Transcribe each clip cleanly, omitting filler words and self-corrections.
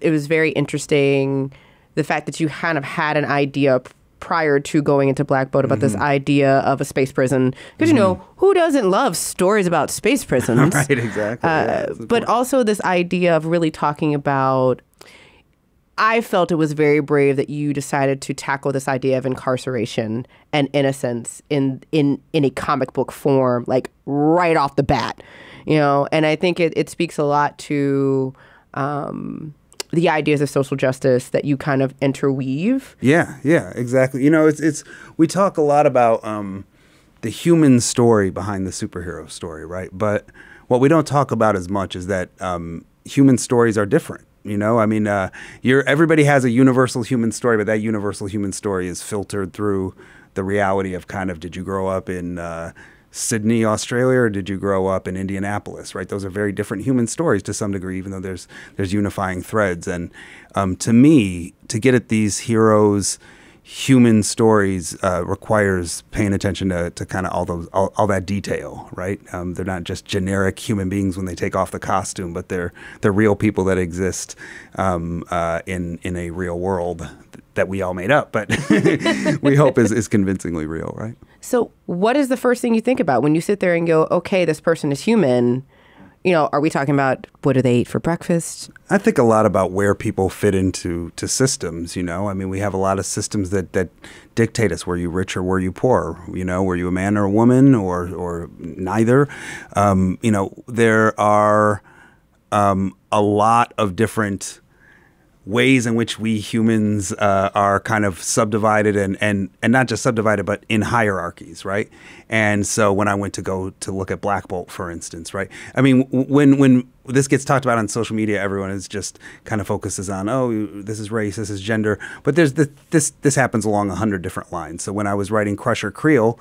It was very interesting, the fact that you kind of had an idea prior to going into Black Boat about this idea of a space prison. Because, you know, who doesn't love stories about space prisons? Right, exactly. But also this idea of really talking about, I felt it was very brave that you decided to tackle this idea of incarceration and innocence in a comic book form, like right off the bat, you know? And I think it speaks a lot to the ideas of social justice that you kind of interweave. Yeah, exactly. You know, it's we talk a lot about the human story behind the superhero story, right? But what we don't talk about as much is that human stories are different. You know, I mean, everybody has a universal human story, but that universal human story is filtered through the reality of kind of, did you grow up in Sydney, Australia, or did you grow up in Indianapolis, right? Those are very different human stories to some degree, even though there's unifying threads. And to me, to get at these heroes' human stories requires paying attention to kind of all that detail, right? They're not just generic human beings when they take off the costume, but they're real people that exist in a real world that we all made up, but we hope is convincingly real, right? So what is the first thing you think about when you sit there and go, okay, this person is human? You know, are we talking about what do they eat for breakfast? I think a lot about where people fit into systems, you know. I mean, we have a lot of systems that dictate us. Were you rich or were you poor? You know, were you a man or a woman or neither? You know, there are a lot of different ways in which we humans are kind of subdivided and not just subdivided, but in hierarchies, right? And so when I went to go to look at Black Bolt, for instance, right? I mean, when this gets talked about on social media, everyone is just kind of focuses on, oh, this is race, this is gender. But there's this happens along 100 different lines. So when I was writing Crusher Creel,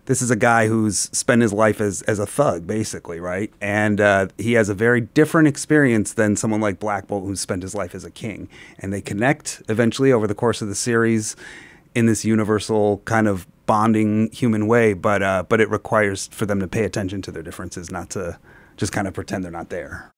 this is a guy who's spent his life as a thug, basically, right? And he has a very different experience than someone like Black Bolt, who's spent his life as a king. And they connect eventually over the course of the series in this universal kind of bonding human way. But it requires for them to pay attention to their differences, not to just kind of pretend they're not there.